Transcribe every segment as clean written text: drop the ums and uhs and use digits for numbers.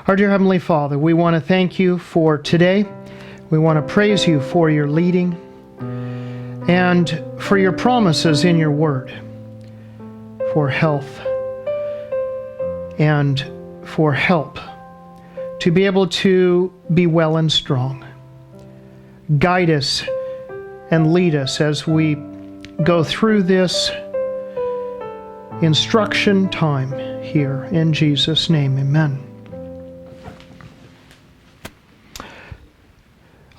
Our dear Heavenly Father, we want to thank you for today. We want to praise you for your leading and for your promises in your word, for health and for help to be able to be well and strong. Guide us and lead us as we go through this instruction time here. In Jesus' name, amen.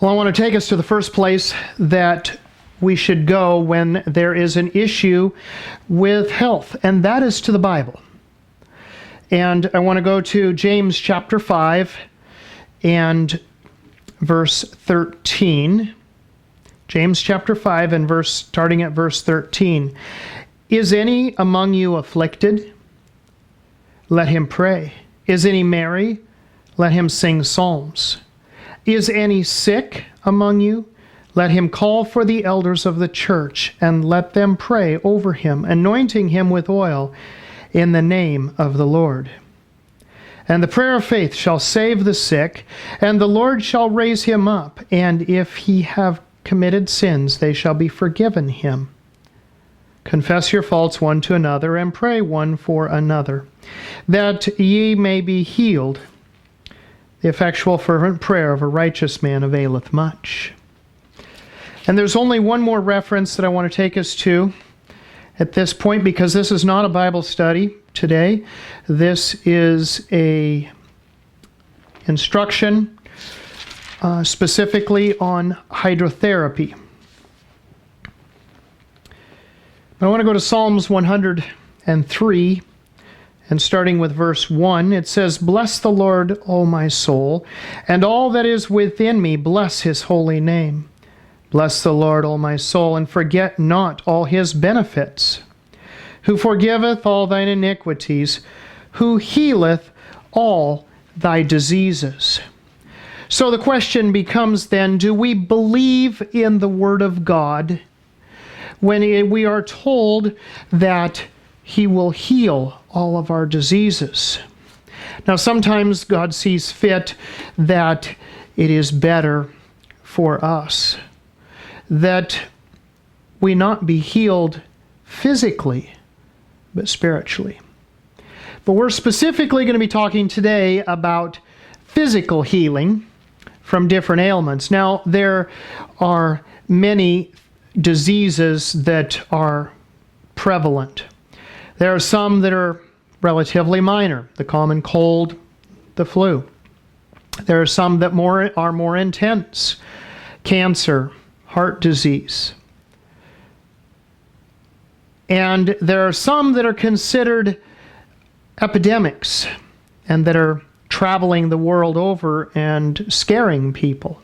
Well, I want to take us to the first place that we should go when there is an issue with health, and that is to the Bible. And I want to go to James chapter 5 and verse 13. James chapter 5 and starting at verse 13. Is any among you afflicted? Let him pray. Is any merry? Let him sing psalms. Is any sick among you? Let him call for the elders of the church, and let them pray over him, anointing him with oil in the name of the Lord. And the prayer of faith shall save the sick, and the Lord shall raise him up, and if he have committed sins, they shall be forgiven him. Confess your faults one to another, and pray one for another, that ye may be healed. The effectual fervent prayer of a righteous man availeth much. And there's only one more reference that I want to take us to at this point, because this is not a Bible study today. This is a instruction specifically on hydrotherapy. But I want to go to Psalms 103. And starting with verse 1, it says, Bless the Lord, O my soul, and all that is within me, bless his holy name. Bless the Lord, O my soul, and forget not all his benefits, who forgiveth all thine iniquities, who healeth all thy diseases. So the question becomes then, do we believe in the Word of God when we are told that he will heal all of our diseases? Now, sometimes God sees fit that it is better for us that we not be healed physically, but spiritually. But we're specifically going to be talking today about physical healing from different ailments. Now, there are many diseases that are prevalent. There are some that are relatively minor, the common cold, the flu. There are some that are more intense, cancer, heart disease. And there are some that are considered epidemics and that are traveling the world over and scaring people.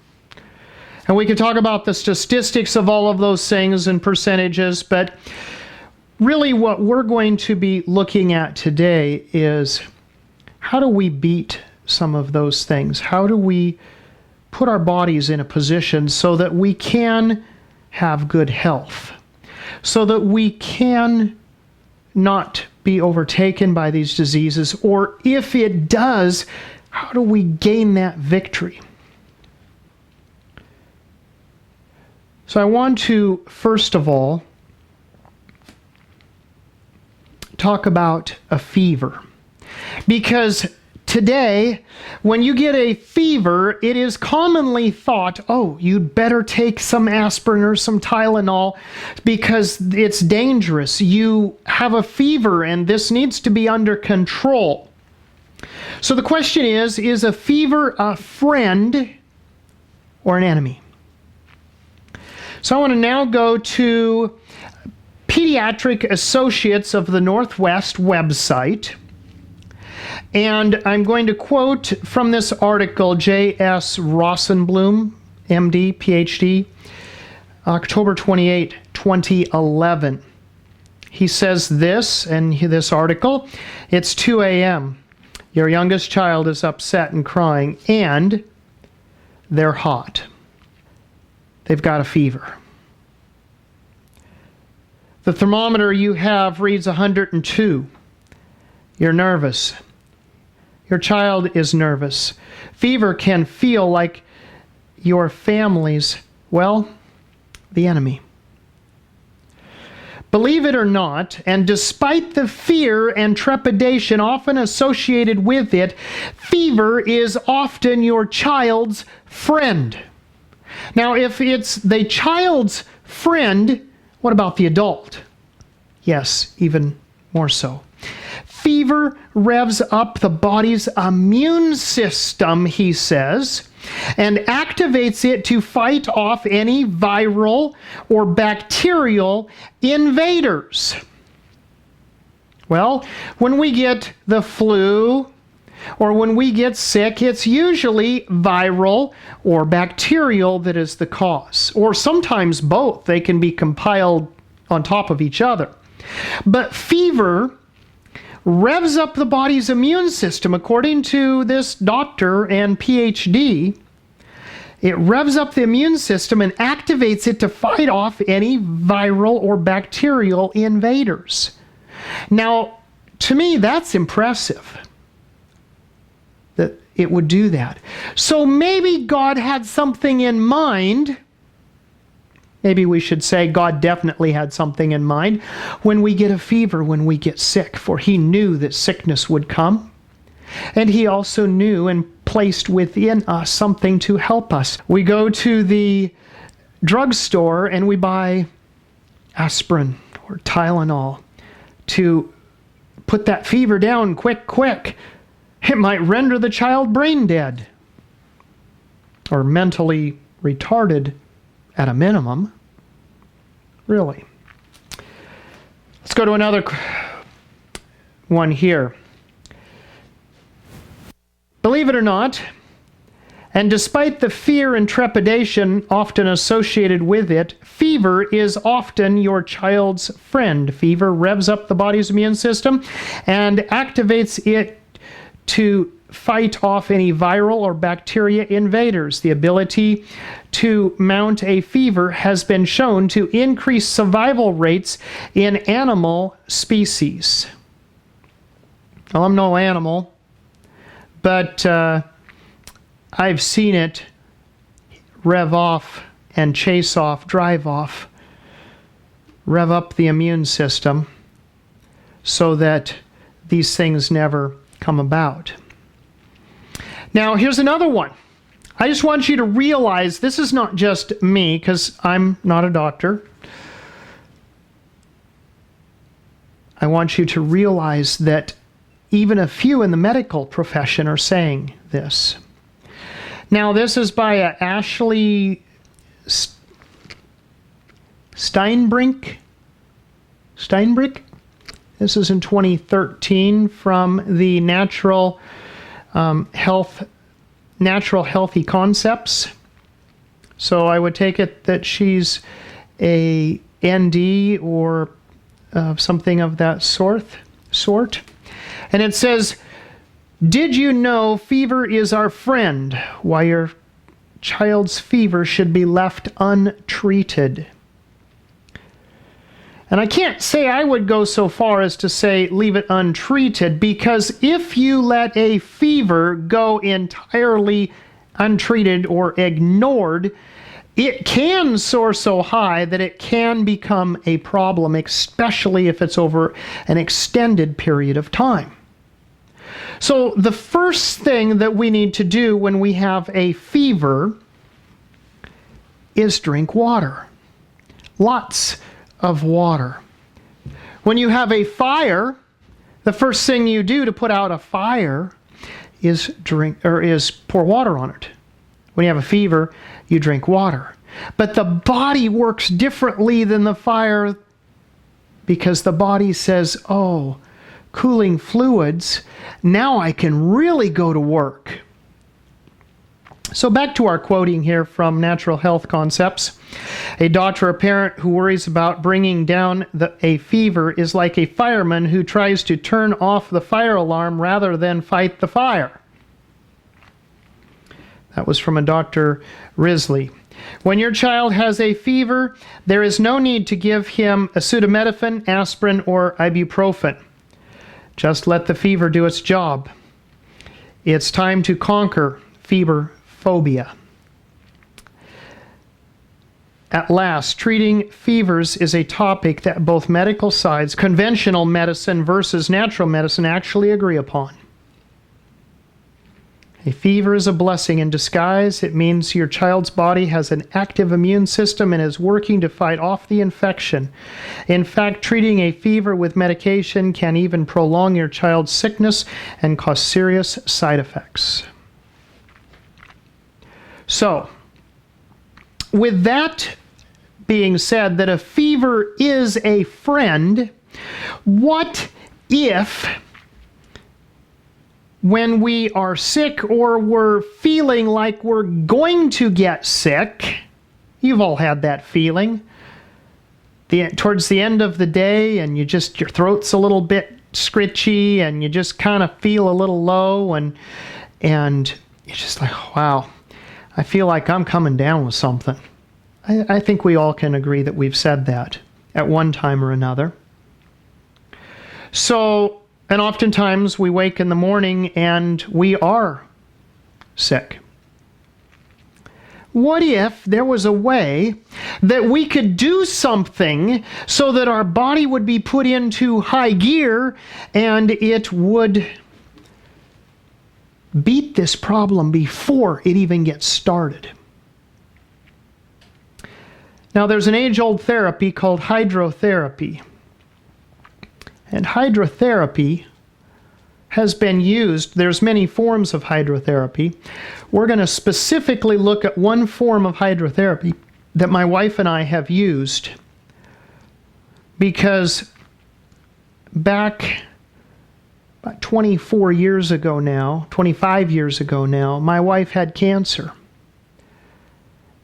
And we can talk about the statistics of all of those things and percentages, but really what we're going to be looking at today is how do we beat some of those things? How do we put our bodies in a position so that we can have good health, so that we can not be overtaken by these diseases, or if it does, how do we gain that victory? So I want to, first of all, talk about a fever. Because today, when you get a fever, it is commonly thought, oh, you'd better take some aspirin or some Tylenol because it's dangerous. You have a fever and this needs to be under control. So the question is a fever a friend or an enemy? So I want to now go to Pediatric Associates of the Northwest website. And I'm going to quote from this article, J.S. Rosenblum, MD, PhD, October 28, 2011. He says this, in this article, it's 2 a.m. Your youngest child is upset and crying, and they're hot. They've got a fever. The thermometer you have reads 102. You're nervous. your child is nervous. Fever can feel like your family's, well, the enemy. Believe it or not, and despite the fear and trepidation often associated with it, fever is often your child's friend. Now, if it's the child's friend, what about the adult? Yes, even more so. Fever revs up the body's immune system, he says, and activates it to fight off any viral or bacterial invaders. Well, when we get the flu or when we get sick, it's usually viral or bacterial that is the cause, or sometimes both. They can be compiled on top of each other. But fever revs up the body's immune system, according to this doctor and PhD. It revs up the immune system and activates it to fight off any viral or bacterial invaders. Now, to me, that's impressive that it would do that. So maybe God had something in mind. Maybe we should say God definitely had something in mind when we get a fever, when we get sick, for he knew that sickness would come. And he also knew and placed within us something to help us. We go to the drugstore and we buy aspirin or Tylenol to put that fever down quick. It might render the child brain dead or mentally retarded at a minimum. Really. Let's go to another one here. Believe it or not, and despite the fear and trepidation often associated with it, fever is often your child's friend. Fever revs up the body's immune system and activates it to fight off any viral or bacteria invaders. The ability to mount a fever has been shown to increase survival rates in animal species. Well, I'm no animal, but I've seen it rev off and chase off, drive off, rev up the immune system so that these things never come about. Now, here's another one. I just want you to realize this is not just me, because I'm not a doctor. I want you to realize that even a few in the medical profession are saying this. Now, this is by Ashley Steinbrink. This is in 2013 from the Natural Healthy Concepts. So I would take it that she's a ND or something of that sort. And it says, did you know fever is our friend? Why your child's fever should be left untreated. And I can't say I would go so far as to say leave it untreated, because if you let a fever go entirely untreated or ignored, it can soar so high that it can become a problem, especially if it's over an extended period of time. So the first thing that we need to do when we have a fever is drink water. Lots of water. When you have a fire, the first thing you do to put out a fire is pour water on it. When you have a fever, you drink water. But the body works differently than the fire, because the body says, oh, cooling fluids, now I can really go to work. So back to our quoting here from Natural Health Concepts. A doctor or parent who worries about bringing down a fever is like a fireman who tries to turn off the fire alarm rather than fight the fire. That was from a Dr. Risley. When your child has a fever, there is no need to give him acetaminophen, aspirin, or ibuprofen. Just let the fever do its job. It's time to conquer fever phobia. At last, treating fevers is a topic that both medical sides, conventional medicine versus natural medicine, actually agree upon. A fever is a blessing in disguise. It means your child's body has an active immune system and is working to fight off the infection. In fact, treating a fever with medication can even prolong your child's sickness and cause serious side effects. So, with that being said, that a fever is a friend, what if, when we are sick or we're feeling like we're going to get sick, you've all had that feeling, towards the end of the day, and your throat's a little bit scritchy and you just kind of feel a little low, and you're just like, wow, I feel like I'm coming down with something. I think we all can agree that we've said that at one time or another. So, and oftentimes we wake in the morning and we are sick. What if there was a way that we could do something so that our body would be put into high gear and it would beat this problem before it even gets started? Now, there's an age-old therapy called hydrotherapy. And hydrotherapy has been used. There's many forms of hydrotherapy. We're going to specifically look at one form of hydrotherapy that my wife and I have used, because back about 24 years ago now, 25 years ago now, my wife had cancer.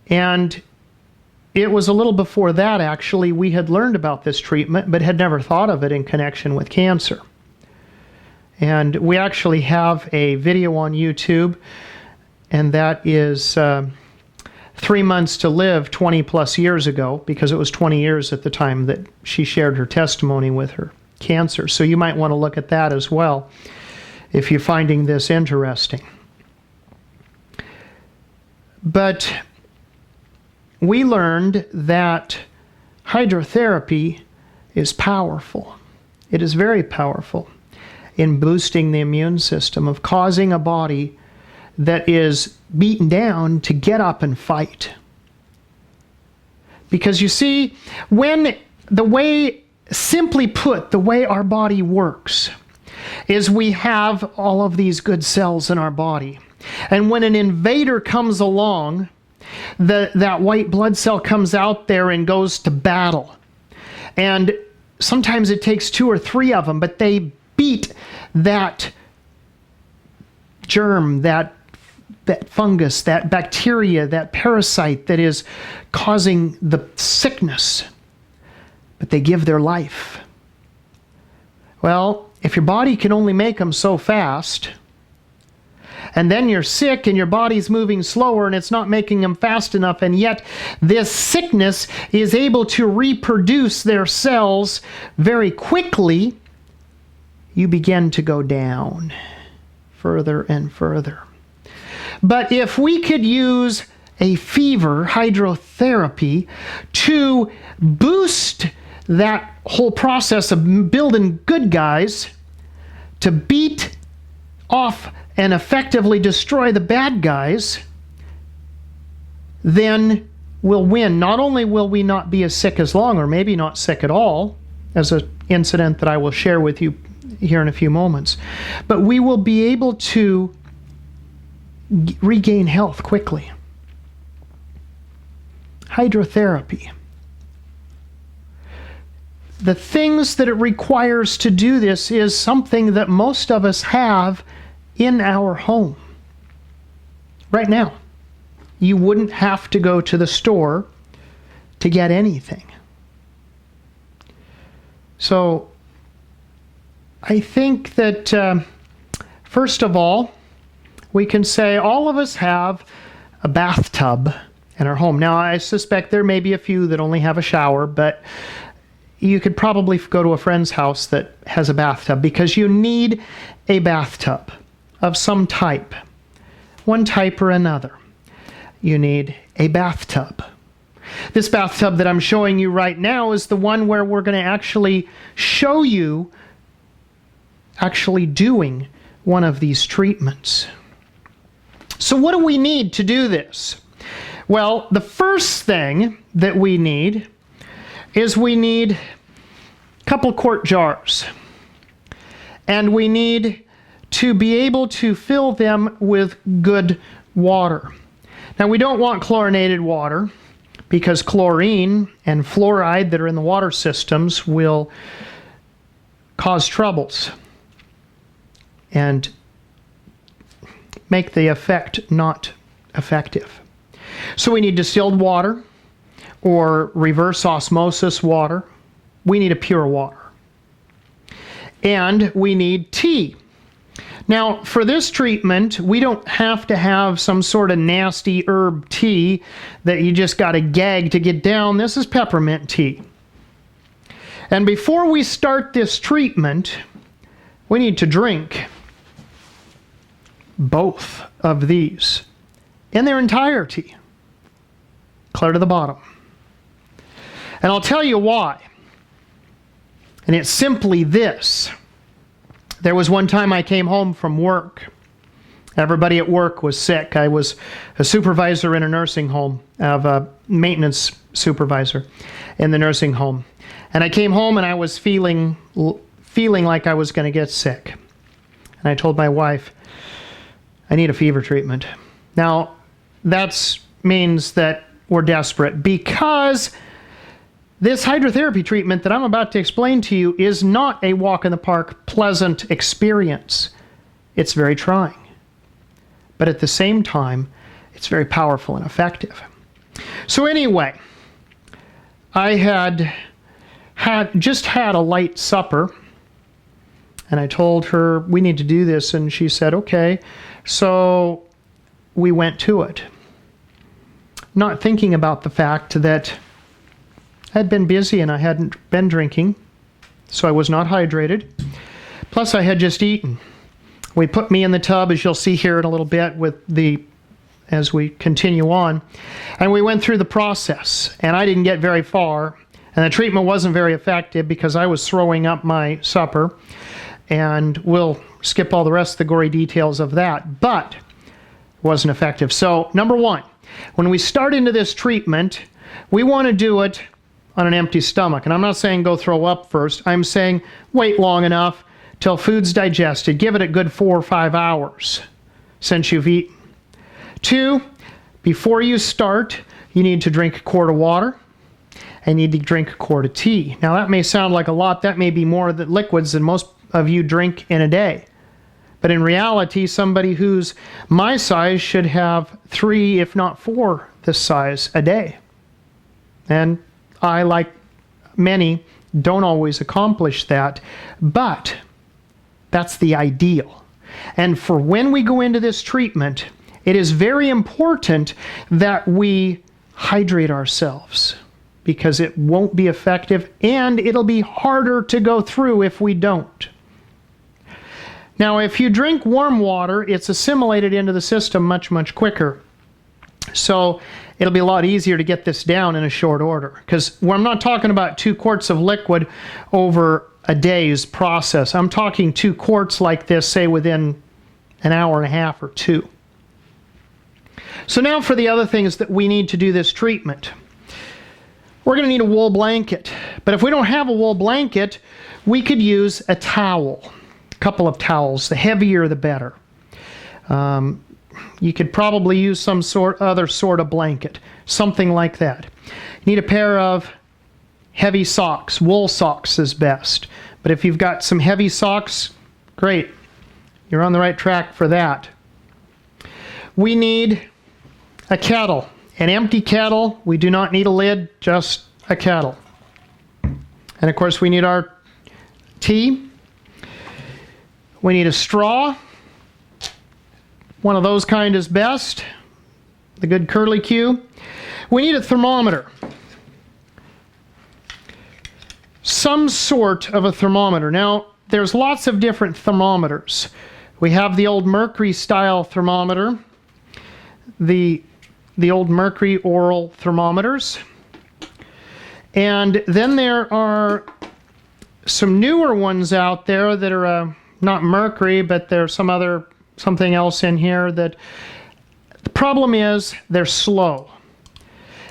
And it was a little before that, actually, we had learned about this treatment, but had never thought of it in connection with cancer. And we actually have a video on YouTube, and that is 3 Months to Live 20 plus years ago, because it was 20 years at the time that she shared her testimony with her cancer. So you might want to look at that as well if you're finding this interesting. But we learned that hydrotherapy is powerful. It is very powerful in boosting the immune system, of causing a body that is beaten down to get up and fight. Because you see, simply put, the way our body works is we have all of these good cells in our body. And when an invader comes along, that white blood cell comes out there and goes to battle. And sometimes it takes 2 or 3 of them, but they beat that germ, that fungus, that bacteria, that parasite that is causing the sickness. But they give their life. Well, if your body can only make them so fast, and then you're sick and your body's moving slower and it's not making them fast enough, and yet this sickness is able to reproduce their cells very quickly, you begin to go down further and further. But if we could use a fever hydrotherapy to boost that whole process of building good guys, to beat off and effectively destroy the bad guys, then we'll win. Not only will we not be as sick as long, or maybe not sick at all, as an incident that I will share with you here in a few moments, but we will be able to regain health quickly. Hydrotherapy. The things that it requires to do this is something that most of us have in our home right now. You wouldn't have to go to the store to get anything. So I think that first of all, we can say all of us have a bathtub in our home. Now, I suspect there may be a few that only have a shower, but you could probably go to a friend's house that has a bathtub, because you need a bathtub. of some type, one type or another. You need a bathtub. This bathtub that I'm showing you right now is the one where we're going to actually show you actually doing one of these treatments. So what do we need to do this? Well, the first thing that we need is we need a couple quart jars. And we need to be able to fill them with good water. Now, we don't want chlorinated water because chlorine and fluoride that are in the water systems will cause troubles and make the effect not effective. So we need distilled water or reverse osmosis water. We need a pure water. And we need tea. Now, for this treatment, we don't have to have some sort of nasty herb tea that you just got to gag to get down. This is peppermint tea. And before we start this treatment, we need to drink both of these in their entirety, clear to the bottom. And I'll tell you why. And it's simply this. There was one time I came home from work. Everybody at work was sick. I was a supervisor in a nursing home, of a maintenance supervisor in the nursing home. And I came home and I was feeling like I was going to get sick. And I told my wife, I need a fever treatment. Now, that means that we're desperate, because this hydrotherapy treatment that I'm about to explain to you is not a walk in the park, pleasant experience. It's very trying. But at the same time, it's very powerful and effective. So anyway, I had just had a light supper, and I told her we need to do this, and she said, okay. So we went to it, not thinking about the fact that I'd been busy and I hadn't been drinking, so I was not hydrated. Plus, I had just eaten. We put me in the tub, as you'll see here in a little bit, as we continue on, and we went through the process, and I didn't get very far, and the treatment wasn't very effective because I was throwing up my supper, and we'll skip all the rest of the gory details of that, but it wasn't effective. So, number one, when we start into this treatment, we want to do it on an empty stomach. And I'm not saying go throw up first. I'm saying wait long enough till food's digested. Give it a good 4 or 5 hours since you've eaten. 2, before you start, you need to drink a quart of water and you need to drink a quart of tea. Now, that may sound like a lot. That may be more liquids than most of you drink in a day. But in reality, somebody who's my size should have 3, if not 4, this size a day. And I, like many, don't always accomplish that, but that's the ideal. And for when we go into this treatment, it is very important that we hydrate ourselves, because it won't be effective and it'll be harder to go through if we don't. Now, if you drink warm water, it's assimilated into the system much, much quicker. So it'll be a lot easier to get this down in a short order, because I'm not talking about 2 quarts of liquid over a day's process. I'm talking 2 quarts like this, say within an hour and a half or 2. So now for the other things that we need to do this treatment. We're going to need a wool blanket. But if we don't have a wool blanket, we could use a towel. A couple of towels. The heavier, the better. You could probably use some other sort of blanket. Something like that. You need a pair of heavy socks. Wool socks is best. But if you've got some heavy socks, great. You're on the right track for that. We need a kettle. An empty kettle. We do not need a lid, just a kettle. And of course we need our tea. We need a straw. One of those kind is best. The good curly Q. We need a thermometer. Some sort of a thermometer. Now, there's lots of different thermometers. We have the old mercury style thermometer, the old mercury oral thermometers. And then there are some newer ones out there that are not mercury, but there's something else in here that the problem is they're slow.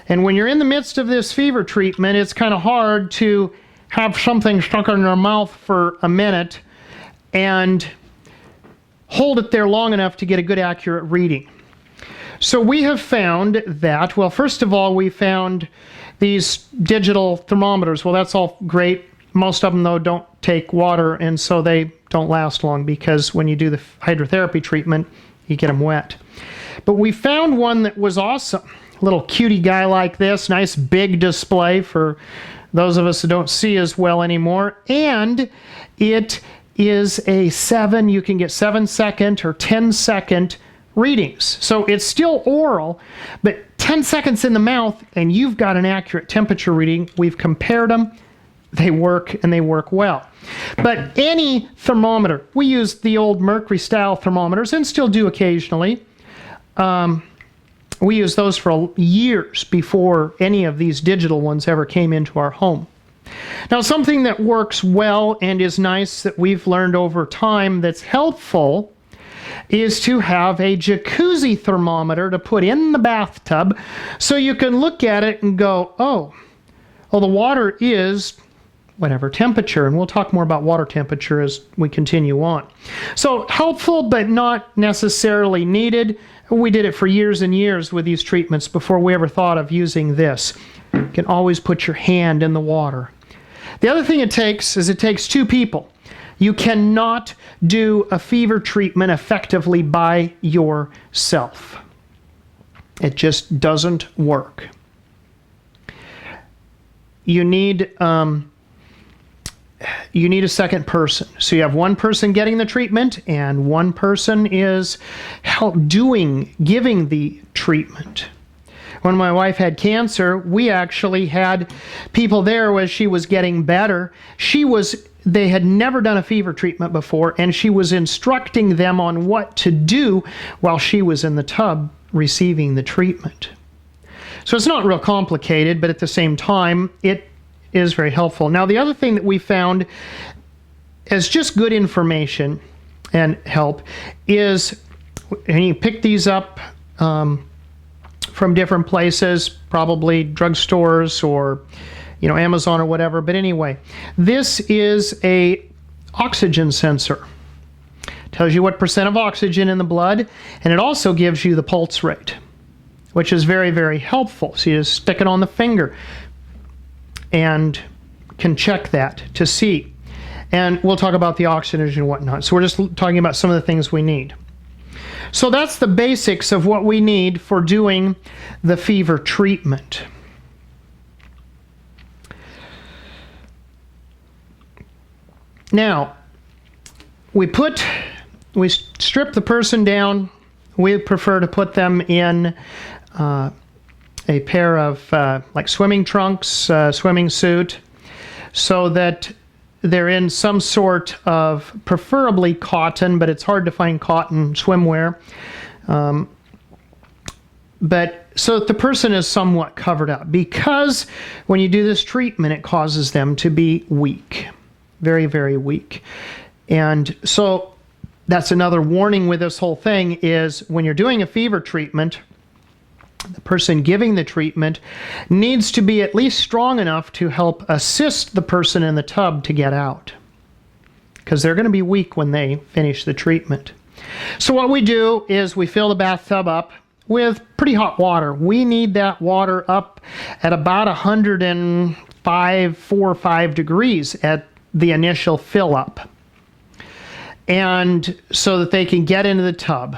And when you're in the midst of this fever treatment, it's kind of hard to have something stuck in your mouth for a minute and hold it there long enough to get a good accurate reading. So we have found that, well, first of all, we found these digital thermometers. Well, that's all great. Most of them, though, don't take water, and so they don't last long because when you do the hydrotherapy treatment, you get them wet. But we found one that was awesome. A little cutie guy like this, nice big display for those of us who don't see as well anymore. And it is you can get 7-second or 10-second readings. So it's still oral, but 10 seconds in the mouth and you've got an accurate temperature reading. We've compared them. They work, and they work well. But any thermometer, we use the old mercury style thermometers and still do occasionally. We used those for years before any of these digital ones ever came into our home. Now, something that works well and is nice that we've learned over time that's helpful is to have a jacuzzi thermometer to put in the bathtub so you can look at it and go, oh, well, the water is whatever temperature, and we'll talk more about water temperature as we continue on. So helpful, but not necessarily needed. We did it for years and years with these treatments before we ever thought of using this. You can always put your hand in the water. The other thing it takes is it takes two people. You cannot do a fever treatment effectively by yourself. It just doesn't work. You need a second person. So you have one person getting the treatment and one person is giving the treatment. When my wife had cancer, we actually had people there as she was getting better. They had never done a fever treatment before, and she was instructing them on what to do while she was in the tub receiving the treatment. So it's not real complicated, but at the same time, it is very helpful. Now, the other thing that we found as just good information and help is, and you pick these up from different places, probably drugstores or Amazon or whatever. But anyway, this is a oxygen sensor. Tells you what percent of oxygen in the blood, and it also gives you the pulse rate, which is very, very helpful. So you just stick it on the finger and can check that to see. And we'll talk about the oxygen and whatnot. So we're just talking about some of the things we need. So that's the basics of what we need for doing the fever treatment. Now, we strip the person down. We prefer to put them in a pair of like swimming trunks, swimming suit, so that they're in some sort of, preferably cotton, but it's hard to find cotton swimwear. But so that the person is somewhat covered up, because when you do this treatment, it causes them to be weak, very, very weak. And so that's another warning with this whole thing is when you're doing a fever treatment, the person giving the treatment needs to be at least strong enough to help assist the person in the tub to get out, because they're going to be weak when they finish the treatment. So what we do is we fill the bathtub up with pretty hot water. We need that water up at about 4 or 5 degrees at the initial fill up, and so that they can get into the tub.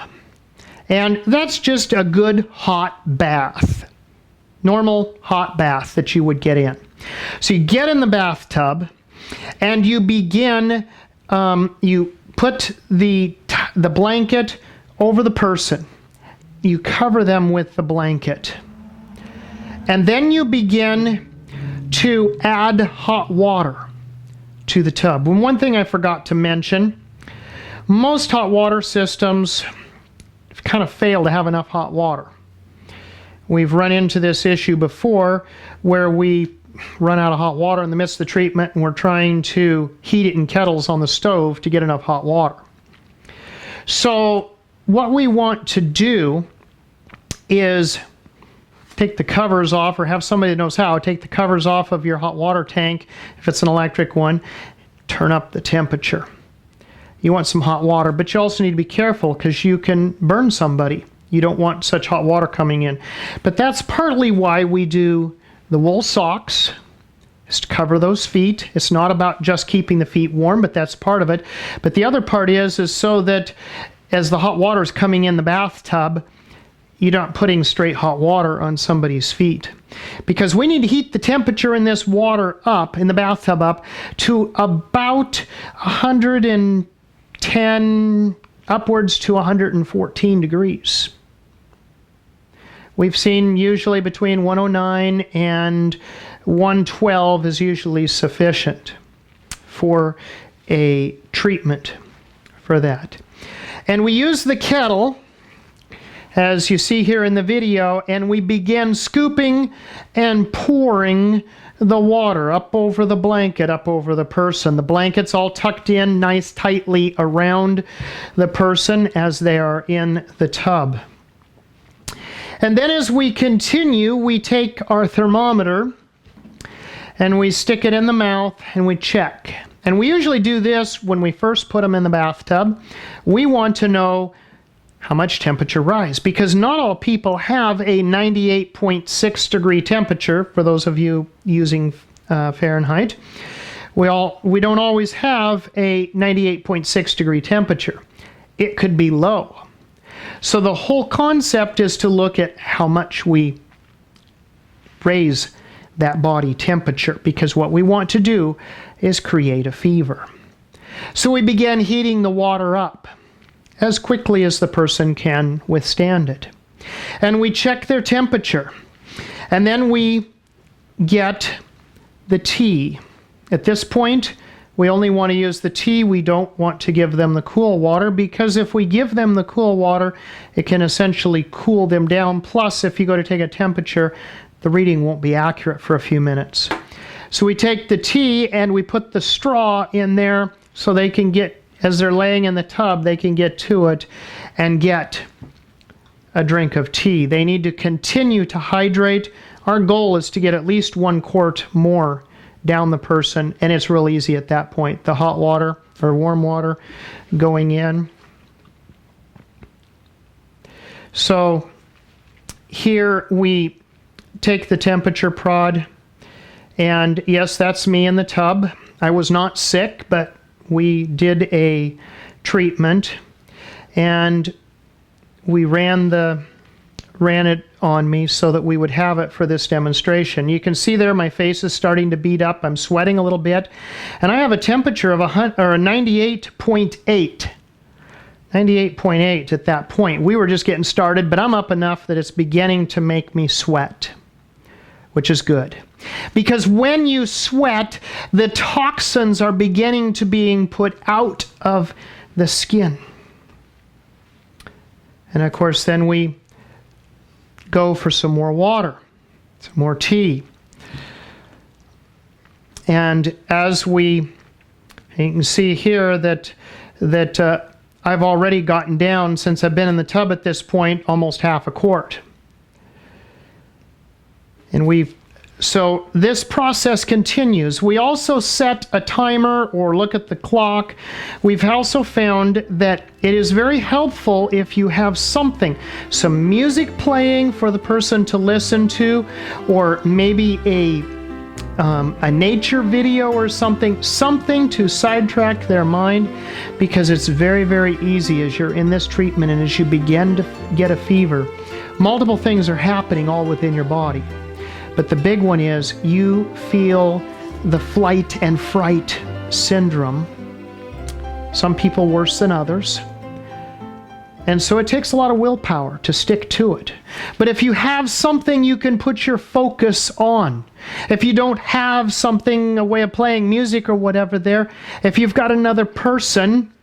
And that's just a good hot bath, normal hot bath that you would get in. So you get in the bathtub and you begin, you put the blanket over the person. You cover them with the blanket. And then you begin to add hot water to the tub. And one thing I forgot to mention, Most hot water systems kind of fail to have enough hot water. We've run into this issue before where we run out of hot water in the midst of the treatment and we're trying to heat it in kettles on the stove to get enough hot water. So what we want to do is take the covers off, or have somebody that knows how, take the covers off of your hot water tank, if it's an electric one, turn up the temperature. You want some hot water, but you also need to be careful because you can burn somebody. You don't want such hot water coming in. But that's partly why we do the wool socks, is to cover those feet. It's not about just keeping the feet warm, but that's part of it. But the other part is so that as the hot water is coming in the bathtub, you're not putting straight hot water on somebody's feet. Because we need to heat the temperature in this water up, in the bathtub up, to about 110, upwards to 114 degrees. We've seen usually between 109 and 112 is usually sufficient for a treatment for that. And we use the kettle, as you see here in the video, and we begin scooping and pouring the water up over the blanket, up over the person. The blanket's all tucked in nice tightly around the person as they are in the tub. And then as we continue, we take our thermometer and we stick it in the mouth and we check. And we usually do this when we first put them in the bathtub. We want to know how much temperature rise, because not all people have a 98.6 degree temperature. For those of you using Fahrenheit, we don't always have a 98.6 degree temperature. It could be low. So the whole concept is to look at how much we raise that body temperature, because what we want to do is create a fever. So we begin heating the water up as quickly as the person can withstand it. And we check their temperature. And then we get the tea. At this point, we only want to use the tea. We don't want to give them the cool water, because if we give them the cool water, it can essentially cool them down. Plus, if you go to take a temperature, the reading won't be accurate for a few minutes. So we take the tea and we put the straw in there so they can get, as they're laying in the tub, they can get to it and get a drink of tea. They need to continue to hydrate. Our goal is to get at least 1 quart more down the person, and it's real easy at that point. The hot water or warm water going in. So here we take the temperature prod, and yes, that's me in the tub. I was not sick, but we did a treatment and we ran it on me so that we would have it for this demonstration. You can see there my face is starting to beat up. I'm sweating a little bit, and I have a temperature of a 98.8. 98.8 at that point. We were just getting started, but I'm up enough that it's beginning to make me sweat, which is good. Because when you sweat, the toxins are beginning to being put out of the skin. And of course, then we go for some more water, some more tea. And as you can see here that I've already gotten down, since I've been in the tub at this point, almost half a quart. And so this process continues. We also set a timer or look at the clock. We've also found that it is very helpful if you have some music playing for the person to listen to, or maybe a nature video or something to sidetrack their mind, because it's very, very easy as you're in this treatment and as you begin to get a fever. Multiple things are happening all within your body. But the big one is you feel the flight and fright syndrome. Some people worse than others. And so it takes a lot of willpower to stick to it. But if you have something you can put your focus on, if you don't have something, a way of playing music or whatever there, if you've got another person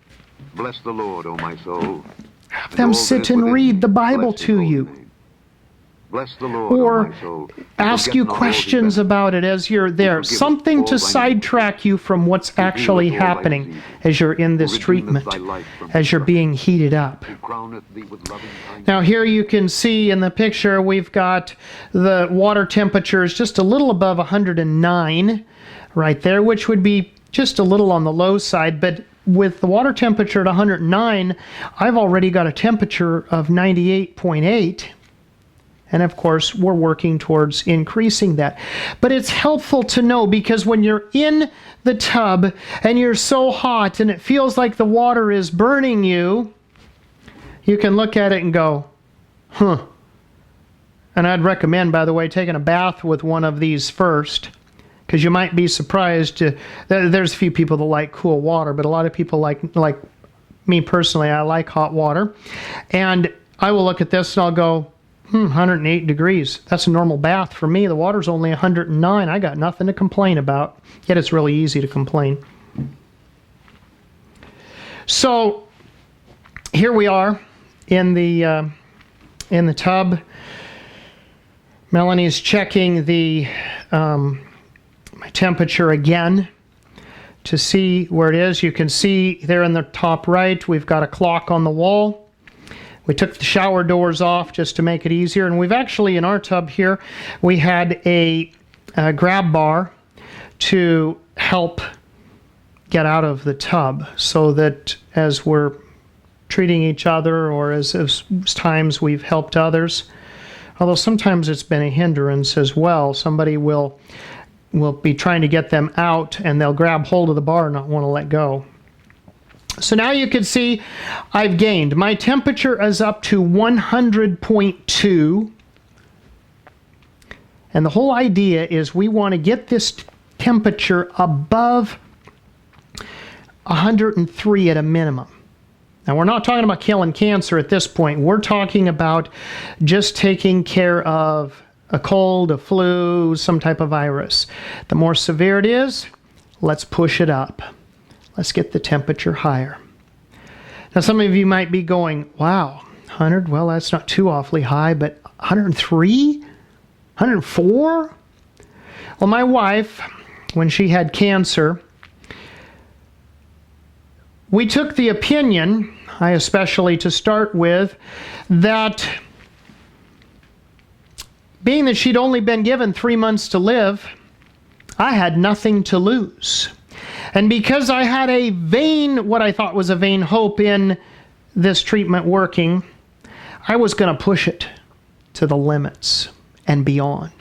Bless the Lord, O my soul. Have them sit and read the Bible to you. Bless the Lord, Or O my soul. ask you questions about it as you're there. Something to sidetrack you from what's actually happening as you're in this treatment, as you're being heated up. Now here you can see in the picture we've got the water temperature is just a little above 109 right there, which would be just a little on the low side, but with the water temperature at 109, I've already got a temperature of 98.8. And of course, we're working towards increasing that. But it's helpful to know, because when you're in the tub and you're so hot and it feels like the water is burning you, you can look at it and go, huh. And I'd recommend, by the way, taking a bath with one of these first, because you might be surprised. There's a few people that like cool water, but a lot of people like me personally, I like hot water. And I will look at this and I'll go, 108 degrees. That's a normal bath for me. The water's only 109. I got nothing to complain about. Yet it's really easy to complain. So here we are in the tub. Melanie's checking the my temperature again to see where it is. You can see there in the top right, we've got a clock on the wall. We took the shower doors off just to make it easier. And we've actually, in our tub here, we had a grab bar to help get out of the tub, so that as we're treating each other, or as times we've helped others, although sometimes it's been a hindrance as well. Somebody will be trying to get them out and they'll grab hold of the bar and not want to let go. So now you can see I've gained. My temperature is up to 100.2. And the whole idea is we want to get this temperature above 103 at a minimum. Now, we're not talking about killing cancer at this point. We're talking about just taking care of a cold, a flu, some type of virus. The more severe it is, let's push it up. Let's get the temperature higher. Now, some of you might be going, wow, 100? Well, that's not too awfully high, but 103? 104? Well, my wife, when she had cancer, we took the opinion, I especially to start with, that being that she'd only been given 3 months to live, I had nothing to lose. And because I had what I thought was a vain hope in this treatment working, I was going to push it to the limits and beyond.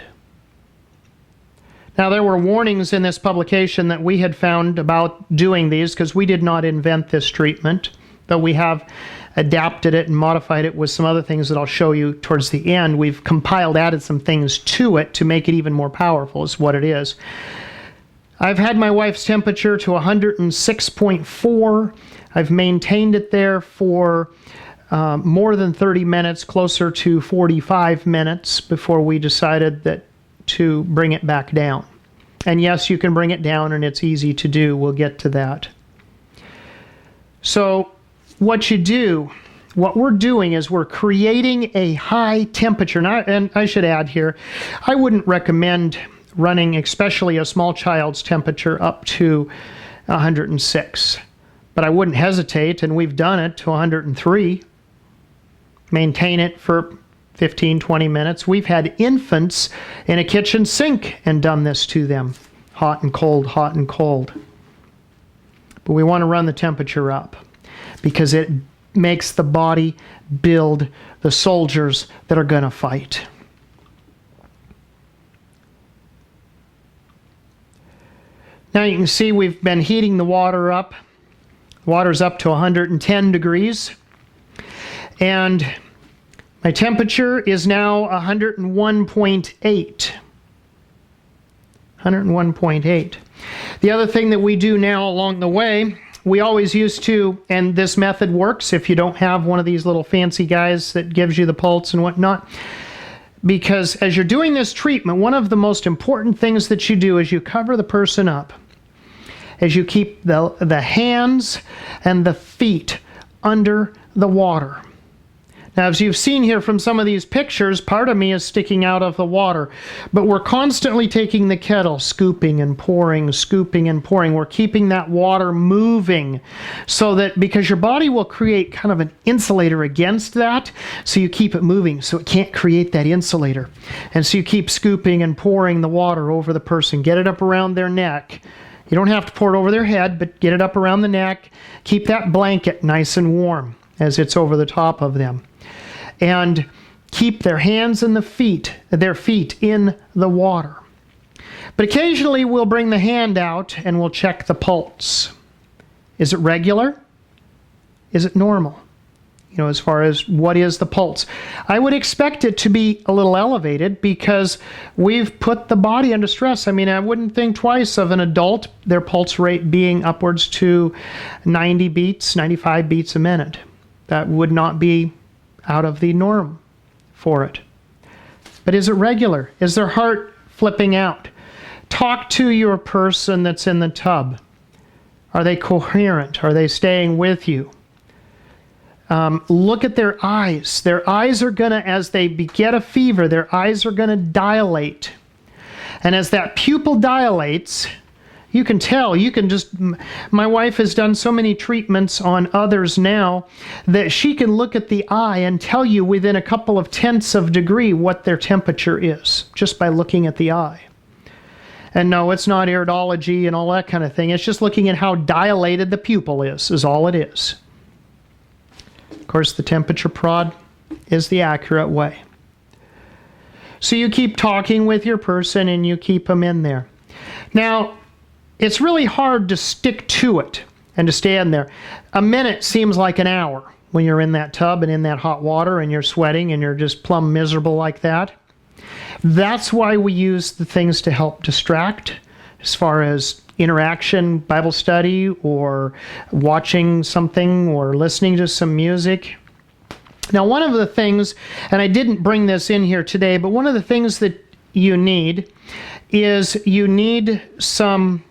Now, there were warnings in this publication that we had found about doing these, because we did not invent this treatment, but we have adapted it and modified it with some other things that I'll show you towards the end. We've added some things to it to make it even more powerful, is what it is. I've had my wife's temperature to 106.4. I've maintained it there for more than 30 minutes, closer to 45 minutes, before we decided to bring it back down. And yes, you can bring it down, and it's easy to do. We'll get to that. So what we're doing is we're creating a high temperature. And I should add here, I wouldn't recommend running especially a small child's temperature up to 106. But I wouldn't hesitate, and we've done it to 103. Maintain it for 15, 20 minutes. We've had infants in a kitchen sink and done this to them. Hot and cold, hot and cold. But we want to run the temperature up, because it makes the body build the soldiers that are going to fight. Now you can see we've been heating the water up. Water's up to 110 degrees. And my temperature is now 101.8. 101.8. The other thing that we do now along the way, we always used to, and this method works if you don't have one of these little fancy guys that gives you the pulse and whatnot, because as you're doing this treatment, one of the most important things that you do is you cover the person up. as you keep the hands and the feet under the water. Now, as you've seen here from some of these pictures, part of me is sticking out of the water. But we're constantly taking the kettle, scooping and pouring, scooping and pouring. We're keeping that water moving so that, because your body will create kind of an insulator against that, so you keep it moving so it can't create that insulator. And so you keep scooping and pouring the water over the person. Get it up around their neck. You don't have to pour it over their head, but get it up around the neck. Keep that blanket nice and warm as it's over the top of them. And keep their hands and their feet in the water. But occasionally we'll bring the hand out and we'll check the pulse. Is it regular? Is it normal? As far as what is the pulse. I would expect it to be a little elevated because we've put the body under stress. I wouldn't think twice of an adult, their pulse rate being upwards to 90 beats, 95 beats a minute. That would not be out of the norm for it. But is it regular? Is their heart flipping out? Talk to your person that's in the tub. Are they coherent? Are they staying with you? Look at their eyes. Their eyes are going to, as they get a fever, their eyes are going to dilate. And as that pupil dilates, you can tell, my wife has done so many treatments on others now that she can look at the eye and tell you within a couple of tenths of a degree what their temperature is, just by looking at the eye. And no, it's not iridology and all that kind of thing. It's just looking at how dilated the pupil is all it is. Of course, the temperature prod is the accurate way. So you keep talking with your person and you keep them in there. Now, it's really hard to stick to it and to stand there. A minute seems like an hour when you're in that tub and in that hot water and you're sweating and you're just plumb miserable like that. That's why we use the things to help distract, as far as interaction, Bible study, or watching something or listening to some music. Now, one of the things, and I didn't bring this in here today, but one of the things that you need is you need some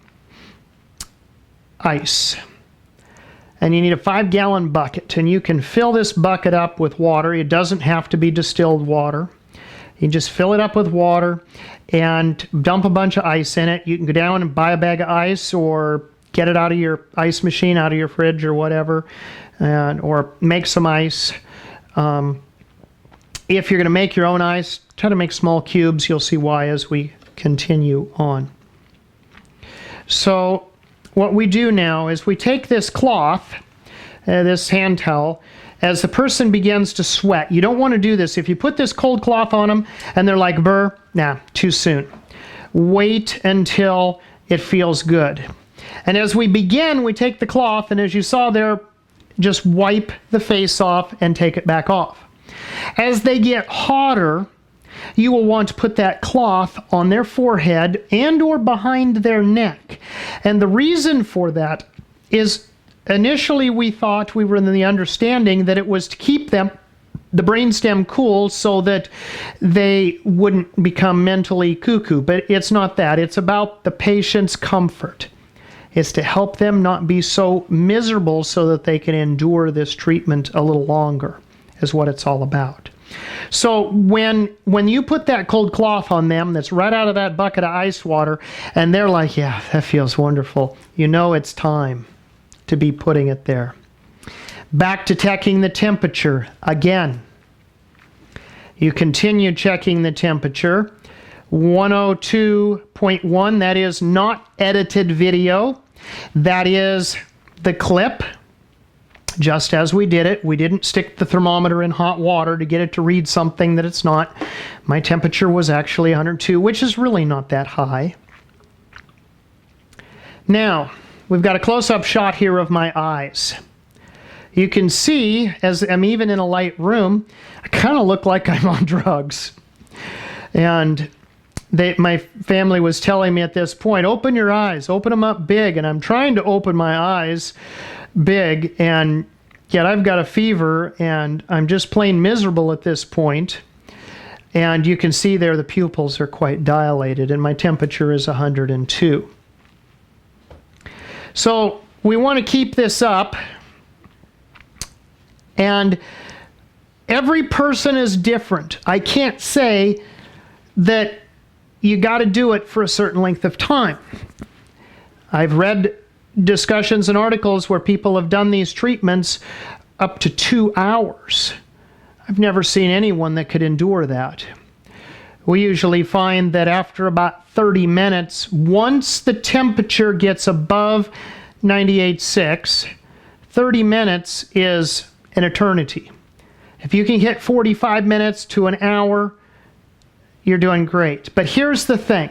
ice. And you need a 5-gallon bucket, and you can fill this bucket up with water. It doesn't have to be distilled water. You can just fill it up with water and dump a bunch of ice in it. You can go down and buy a bag of ice or get it out of your ice machine, out of your fridge or whatever, or make some ice. If you're going to make your own ice, try to make small cubes. You'll see why as we continue on. So what we do now is we take this cloth, this hand towel, as the person begins to sweat. You don't want to do this. If you put this cold cloth on them and they're like, "Burr," nah, too soon. Wait until it feels good. And as we begin, we take the cloth, and as you saw there, just wipe the face off and take it back off. As they get hotter, you will want to put that cloth on their forehead and or behind their neck. And the reason for that is initially we thought, we were in the understanding that it was to keep the brainstem cool so that they wouldn't become mentally cuckoo. But it's not that. It's about the patient's comfort. It's to help them not be so miserable so that they can endure this treatment a little longer, is what it's all about. So when you put that cold cloth on them that's right out of that bucket of ice water, and they're like, "Yeah, that feels wonderful," you know it's time to be putting it there. Back to checking the temperature again. You continue checking the temperature. 102.1, that is not edited video. That is the clip. Just as we did it, we didn't stick the thermometer in hot water to get it to read something that it's not. My temperature was actually 102, which is really not that high. Now, we've got a close-up shot here of my eyes. You can see, as I'm even in a light room, I kind of look like I'm on drugs. And my family was telling me at this point, "Open your eyes, open them up big." And I'm trying to open my eyes big, and yet I've got a fever, and I'm just plain miserable at this point. And you can see there the pupils are quite dilated, and my temperature is 102. So we want to keep this up. And every person is different. I can't say that you got to do it for a certain length of time. I've read discussions and articles where people have done these treatments up to 2 hours. I've never seen anyone that could endure that. We usually find that after about 30 minutes, once the temperature gets above 98.6, 30 minutes is an eternity. If you can get 45 minutes to an hour, you're doing great. But here's the thing.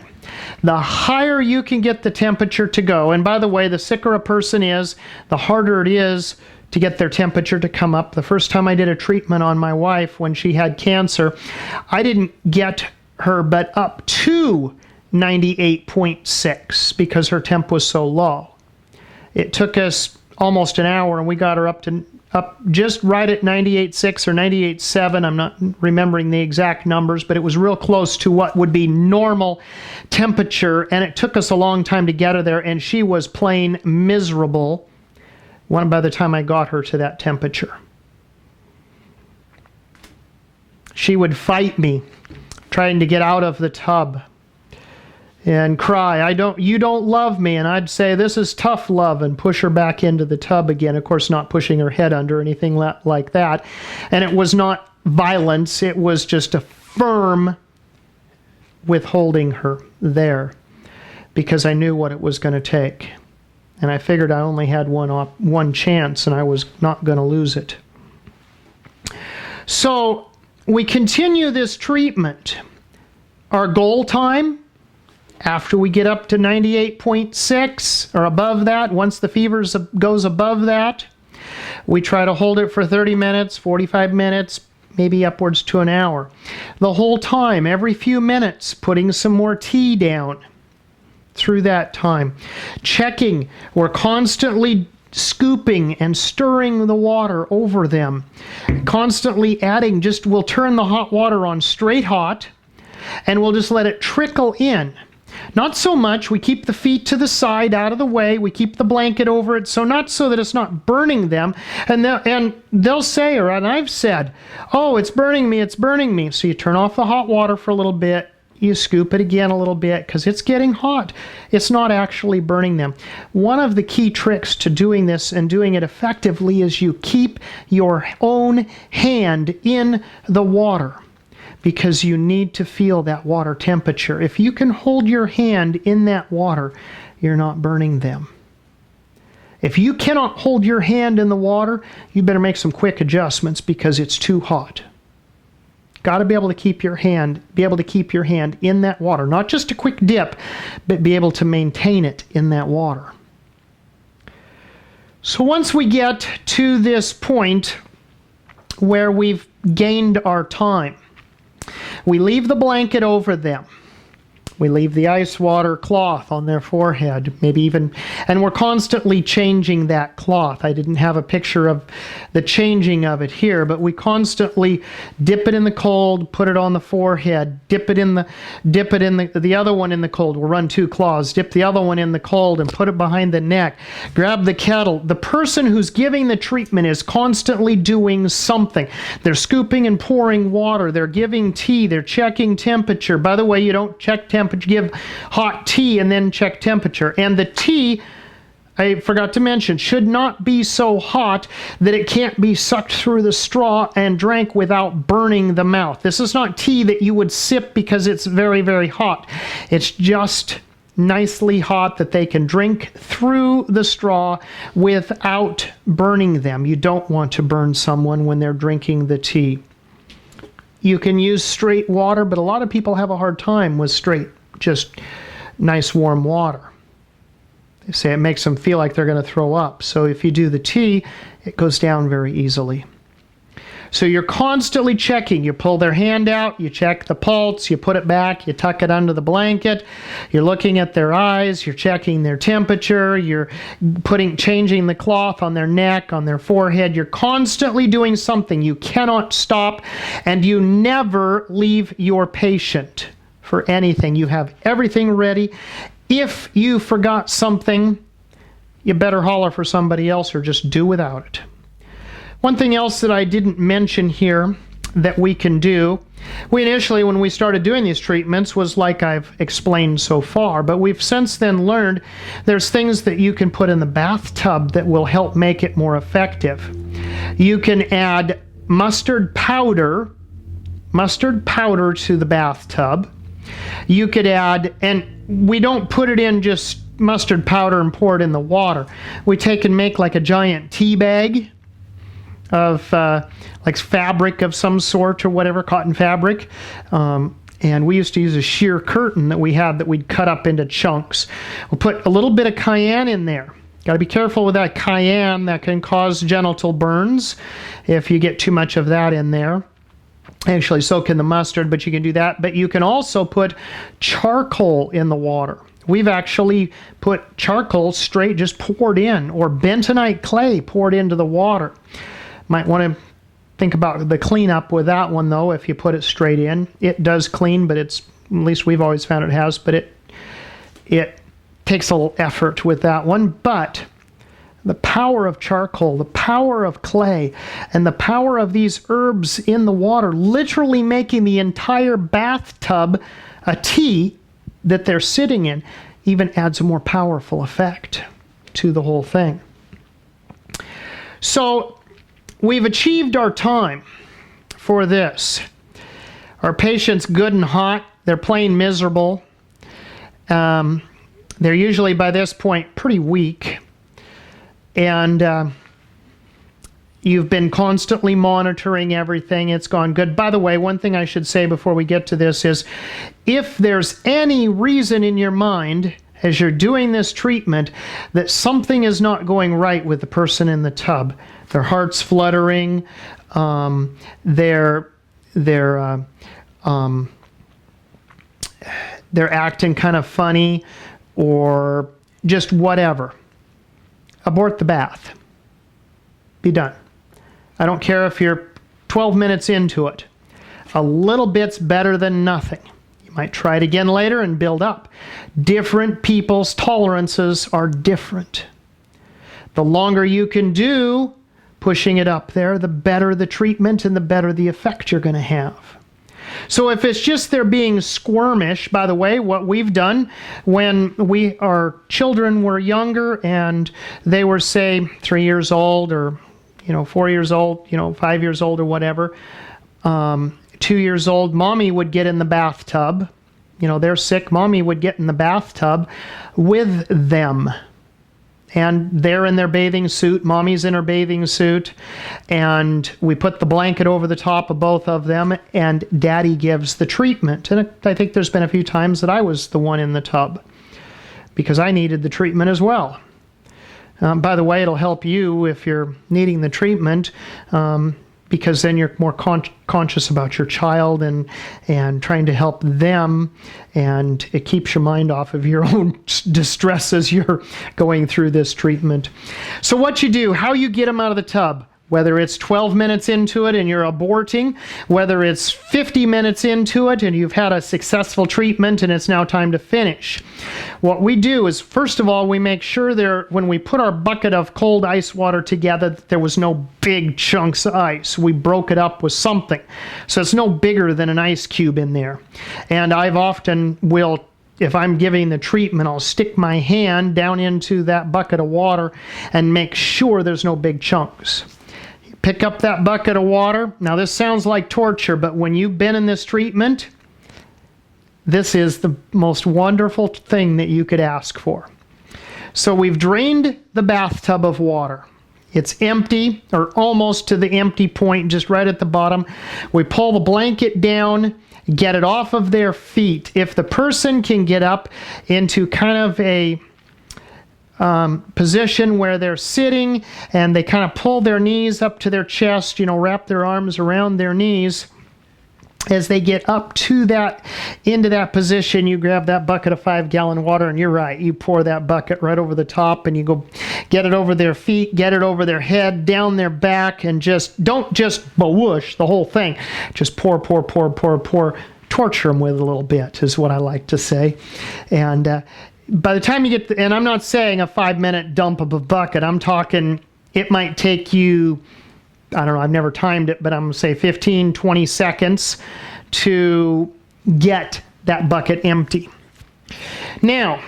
The higher you can get the temperature to go, and by the way, the sicker a person is, the harder it is to get their temperature to come up. The first time I did a treatment on my wife when she had cancer, I didn't get her but up to 98.6 because her temp was so low. It took us almost an hour and we got her up just right at 98.6 or 98.7. I'm not remembering the exact numbers, but it was real close to what would be normal temperature, and it took us a long time to get her there, and she was plain miserable by the time I got her to that temperature. She would fight me trying to get out of the tub and cry, you don't love me. And I'd say, this is tough love, and push her back into the tub again. Of course, not pushing her head under or anything like that. And it was not violence. It was just a firm withholding her there because I knew what it was going to take. And I figured I only had one chance, and I was not going to lose it. So we continue this treatment. Our goal time, after we get up to 98.6 or above that, once the fever goes above that, we try to hold it for 30 minutes, 45 minutes, maybe upwards to an hour. The whole time, every few minutes, putting some more tea down through that time. Checking, we're constantly scooping and stirring the water over them. Constantly adding, we'll turn the hot water on straight hot, and we'll just let it trickle in. Not so much, we keep the feet to the side, out of the way, we keep the blanket over it, not so that it's not burning them. And they'll say, and I've said, oh, it's burning me, it's burning me. So you turn off the hot water for a little bit, you scoop it again a little bit, because it's getting hot. It's not actually burning them. One of the key tricks to doing this and doing it effectively is you keep your own hand in the water, because you need to feel that water temperature. If you can hold your hand in that water, you're not burning them. If you cannot hold your hand in the water, you better make some quick adjustments because it's too hot. Got to be able to keep your hand in that water. Not just a quick dip, but be able to maintain it in that water. So once we get to this point where we've gained our time, we leave the blanket over them. We leave the ice water cloth on their forehead, and we're constantly changing that cloth. I didn't have a picture of the changing of it here, but we constantly dip it in the cold, put it on the forehead, dip it in the other one in the cold. We'll run 2 cloths, dip the other one in the cold and put it behind the neck. Grab the kettle. The person who's giving the treatment is constantly doing something. They're scooping and pouring water. They're giving tea. They're checking temperature. By the way, you don't check temperature. Give hot tea and then check temperature. And the tea, I forgot to mention, should not be so hot that it can't be sucked through the straw and drank without burning the mouth. This is not tea that you would sip because it's very, very hot. It's just nicely hot that they can drink through the straw without burning them. You don't want to burn someone when they're drinking the tea. You can use straight water, but a lot of people have a hard time with straight, just nice warm water. They say it makes them feel like they're going to throw up. So if you do the tea, it goes down very easily. So you're constantly checking. You pull their hand out, you check the pulse, you put it back, you tuck it under the blanket, you're looking at their eyes, you're checking their temperature, you're changing the cloth on their neck, on their forehead. You're constantly doing something. You cannot stop, and you never leave your patient for anything. You have everything ready. If you forgot something, you better holler for somebody else or just do without it. One thing else that I didn't mention here that we can do, we initially, when we started doing these treatments, was like I've explained so far, but we've since then learned there's things that you can put in the bathtub that will help make it more effective. You can add mustard powder to the bathtub. You could add, and we don't put it in just mustard powder and pour it in the water. We take and make like a giant tea bag of like fabric of some sort or whatever, cotton fabric. And we used to use a sheer curtain that we had that we'd cut up into chunks. We'll put a little bit of cayenne in there. Got to be careful with that cayenne. That can cause genital burns if you get too much of that in there. Actually soak in the mustard, but you can do that. But you can also put charcoal in the water. We've actually put charcoal straight, just poured in, or bentonite clay poured into the water. Might want to think about the cleanup with that one, though, if you put it straight in. It does clean, but it's, at least we've always found it has, but it takes a little effort with that one. But the power of charcoal, the power of clay, and the power of these herbs in the water, literally making the entire bathtub a tea that they're sitting in, even adds a more powerful effect to the whole thing. So we've achieved our time for this. Our patient's good and hot. They're plain miserable. They're usually by this point pretty weak. And you've been constantly monitoring everything. It's gone good. By the way, one thing I should say before we get to this is, if there's any reason in your mind as you're doing this treatment that something is not going right with the person in the tub, their heart's fluttering, they're acting kind of funny, or just whatever, abort the bath. Be done. I don't care if you're 12 minutes into it. A little bit's better than nothing. You might try it again later and build up. Different people's tolerances are different. The longer you can do pushing it up there, the better the treatment and the better the effect you're going to have. So if it's just they're being squirmish, by the way, what we've done when our children were younger and they were, say, 3 years old, or 4 years old, 5 years old or whatever, 2 years old, mommy would get in the bathtub. They're sick, mommy would get in the bathtub with them. And they're in their bathing suit, mommy's in her bathing suit, and we put the blanket over the top of both of them, and daddy gives the treatment. And I think there's been a few times that I was the one in the tub because I needed the treatment as well. By the way, it'll help you if you're needing the treatment, because then you're more conscious about your child and trying to help them, and it keeps your mind off of your own distress as you're going through this treatment. So what you do, how you get them out of the tub, whether it's 12 minutes into it and you're aborting, whether it's 50 minutes into it and you've had a successful treatment and it's now time to finish. What we do is, first of all, we make sure when we put our bucket of cold ice water together, that there was no big chunks of ice. We broke it up with something. So it's no bigger than an ice cube in there. And I've often if I'm giving the treatment, I'll stick my hand down into that bucket of water and make sure there's no big chunks. Pick up that bucket of water. Now this sounds like torture, but when you've been in this treatment, this is the most wonderful thing that you could ask for. So we've drained the bathtub of water. It's empty, or almost to the empty point, just right at the bottom. We pull the blanket down, get it off of their feet. If the person can get up into kind of a position where they're sitting and they kind of pull their knees up to their chest, wrap their arms around their knees. As they get up to into that position, you grab that bucket of 5-gallon water, and you're right, you pour that bucket right over the top, and you go get it over their feet, get it over their head, down their back, and don't just whoosh the whole thing. Just pour. Torture them with a little bit is what I like to say. And by the time you get, and I'm not saying a 5-minute dump of a bucket, I'm talking, it might take you, I don't know, I've never timed it, but I'm going to say 15, 20 seconds to get that bucket empty. Now,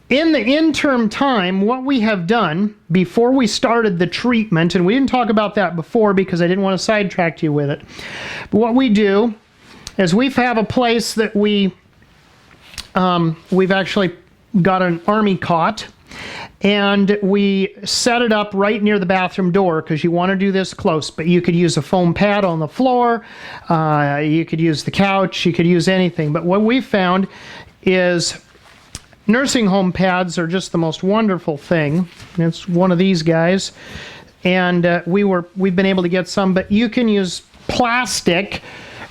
in the interim time, what we have done before we started the treatment, and we didn't talk about that before because I didn't want to sidetrack you with it, but what we do is we have a place that we've actually got an army cot, and we set it up right near the bathroom door because you want to do this close, but you could use a foam pad on the floor, you could use the couch, you could use anything. But what we found is nursing home pads are just the most wonderful thing. It's one of these guys, and we've been able to get some, but you can use plastic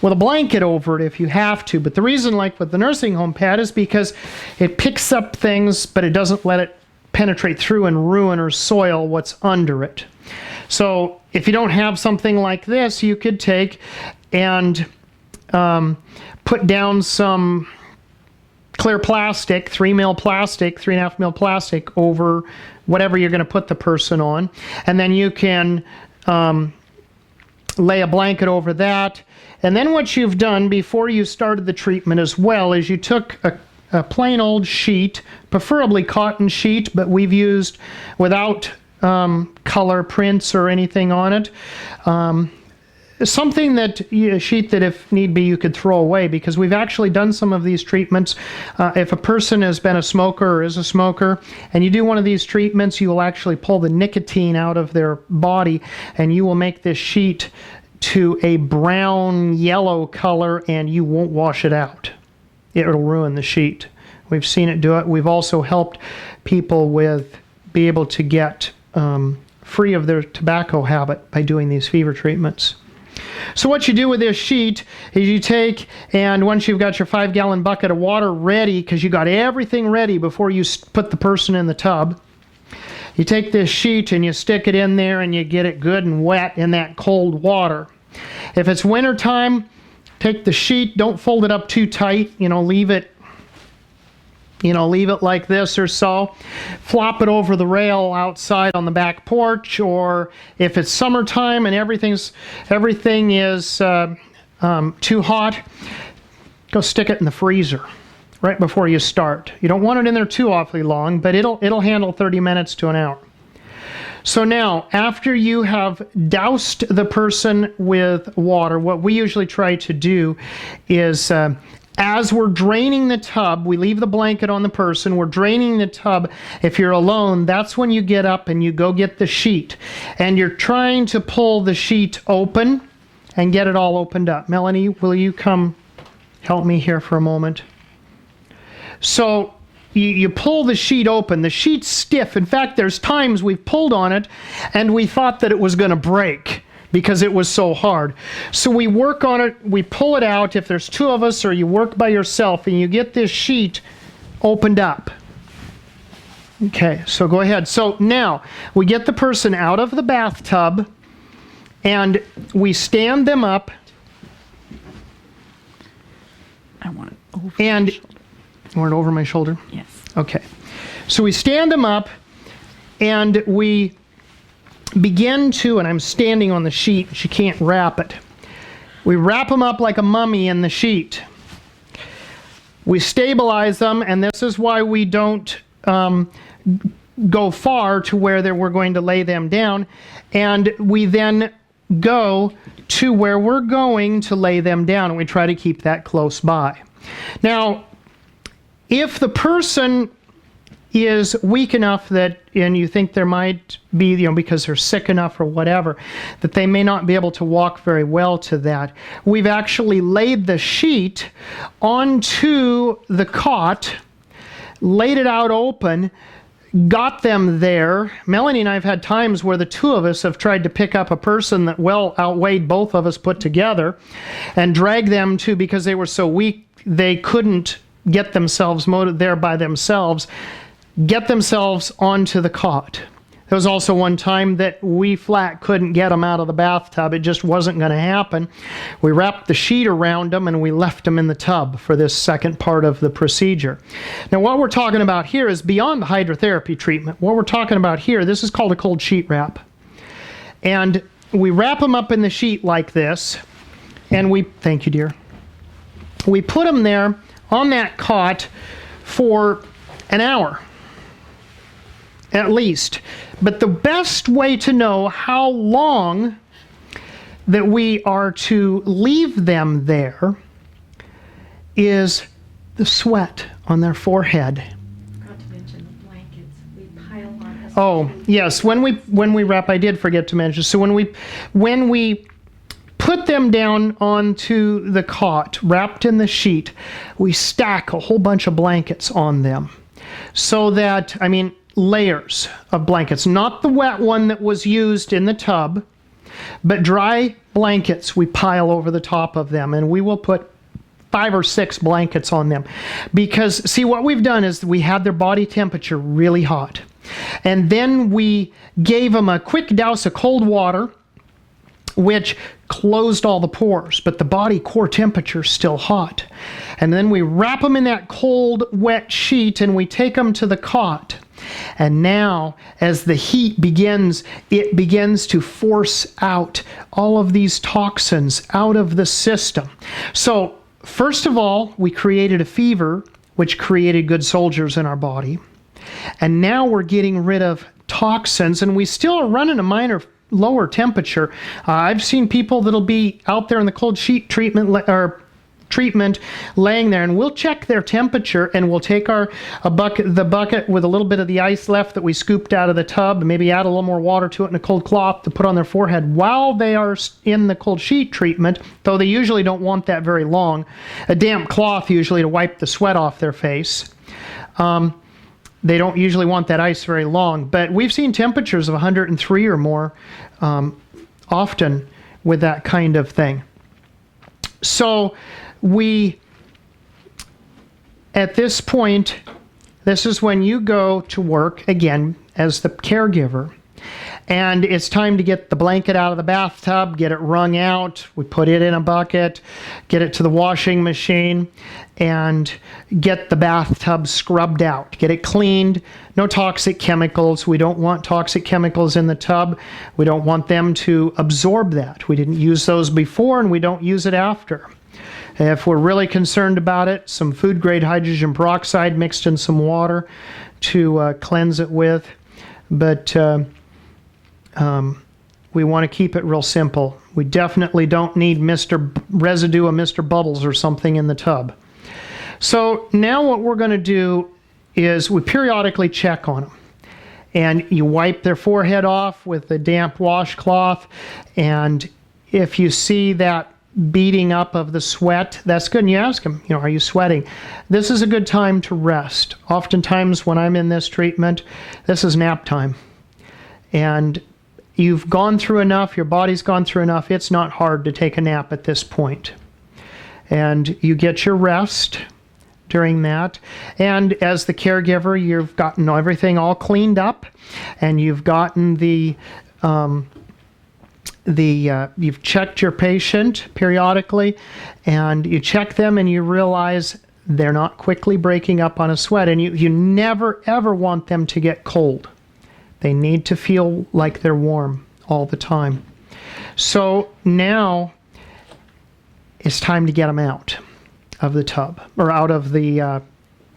with a blanket over it if you have to. But the reason, like with the nursing home pad, is because it picks up things, but it doesn't let it penetrate through and ruin or soil what's under it. So if you don't have something like this, you could take and put down some clear plastic, 3mm plastic, 3.5mm plastic over whatever you're going to put the person on. And then you can lay a blanket over that. And then what you've done before you started the treatment as well is you took a plain old sheet, preferably cotton sheet, but we've used without color prints or anything on it. Something a sheet that if need be you could throw away, because we've actually done some of these treatments. If a person has been a smoker or is a smoker and you do one of these treatments, you will actually pull the nicotine out of their body and you will make this sheet to a brown yellow color and you won't wash it out. It'll ruin the sheet. We've seen it do it. We've also helped people be able to get free of their tobacco habit by doing these fever treatments. So what you do with this sheet is you take, and once you've got your 5-gallon bucket of water ready, because you got everything ready before you put the person in the tub, you take this sheet and you stick it in there and you get it good and wet in that cold water. If it's winter time, take the sheet, don't fold it up too tight, leave it like this or so. Flop it over the rail outside on the back porch, or if it's summertime and everything is too hot, go stick it in the freezer right before you start. You don't want it in there too awfully long, but it'll handle 30 minutes to an hour. So now, after you have doused the person with water, what we usually try to do is as we're draining the tub, we leave the blanket on the person, we're draining the tub. If you're alone, that's when you get up and you go get the sheet. And you're trying to pull the sheet open and get it all opened up. Melanie, will you come help me here for a moment? So you pull the sheet open. The sheet's stiff. In fact, there's times we've pulled on it and we thought that it was going to break because it was so hard. So we work on it, we pull it out if there's two of us, or you work by yourself, and you get this sheet opened up. Okay, so go ahead. So now we get the person out of the bathtub and we stand them up. I want it over and my shoulder. You want it over my shoulder? Yes. Okay. So we stand them up and we begin to, and I'm standing on the sheet, she can't wrap it. We wrap them up like a mummy in the sheet. We stabilize them, and this is why we don't go far to where we're going to lay them down, and we then go to where we're going to lay them down, and we try to keep that close by. Now, if the person is weak enough that, and you think there might be, because they're sick enough or whatever, that they may not be able to walk very well to that, we've actually laid the sheet onto the cot, laid it out open, got them there. Melanie and I have had times where the two of us have tried to pick up a person that well outweighed both of us put together and drag them to, because they were so weak they couldn't get themselves there by themselves, get themselves onto the cot. There was also one time that we flat couldn't get them out of the bathtub. It just wasn't going to happen. We wrapped the sheet around them and we left them in the tub for this second part of the procedure. Now, what we're talking about here is beyond the hydrotherapy treatment. What we're talking about here, this is called a cold sheet wrap. And we wrap them up in the sheet like this, and thank you, dear. We put them there on that cot for an hour, at least. But the best way to know how long that we are to leave them there is the sweat on their forehead. Not to mention the blankets we pile on us. Oh, yes, when we wrap, I did forget to mention. So when we put them down onto the cot, wrapped in the sheet, we stack a whole bunch of blankets on them. So that, layers of blankets, not the wet one that was used in the tub, but dry blankets we pile over the top of them, and we will put 5 or 6 blankets on them. Because, see, what we've done is we had their body temperature really hot. And then we gave them a quick douse of cold water, which closed all the pores, but the body core temperature is still hot. And then we wrap them in that cold, wet sheet, and we take them to the cot. And now, as the heat begins, it begins to force out all of these toxins out of the system. So, first of all, we created a fever, which created good soldiers in our body. And now we're getting rid of toxins, and we still are running a minor lower temperature. I've seen people that'll be out there in the cold sheet treatment laying there, and we'll check their temperature, and we'll take the bucket with a little bit of the ice left that we scooped out of the tub, and maybe add a little more water to it in a cold cloth to put on their forehead while they are in the cold sheet treatment, though they usually don't want that very long. A damp cloth usually to wipe the sweat off their face. They don't usually want that ice very long, but we've seen temperatures of 103 or more often with that kind of thing. So at this point, this is when you go to work again as the caregiver, and it's time to get the blanket out of the bathtub, get it wrung out. We put it in a bucket, get it to the washing machine, and get the bathtub scrubbed out. Get it cleaned. No toxic chemicals. We don't want toxic chemicals in the tub. We don't want them to absorb that. We didn't use those before, and we don't use it after. If we're really concerned about it, some food-grade hydrogen peroxide mixed in some water to cleanse it with. But we want to keep it real simple. We definitely don't need residue of Mr. Bubbles or something in the tub. So now what we're going to do is we periodically check on them. And you wipe their forehead off with a damp washcloth. And if you see that beating up of the sweat, that's good. And you ask them, are you sweating? This is a good time to rest. Oftentimes when I'm in this treatment, this is nap time. And you've gone through enough, your body's gone through enough, it's not hard to take a nap at this point. And you get your rest during that. And as the caregiver, you've gotten everything all cleaned up, and you've gotten you've checked your patient periodically, and you check them and you realize they're not quickly breaking up on a sweat, and you never ever want them to get cold. They need to feel like they're warm all the time. So now it's time to get them out of the tub, or out of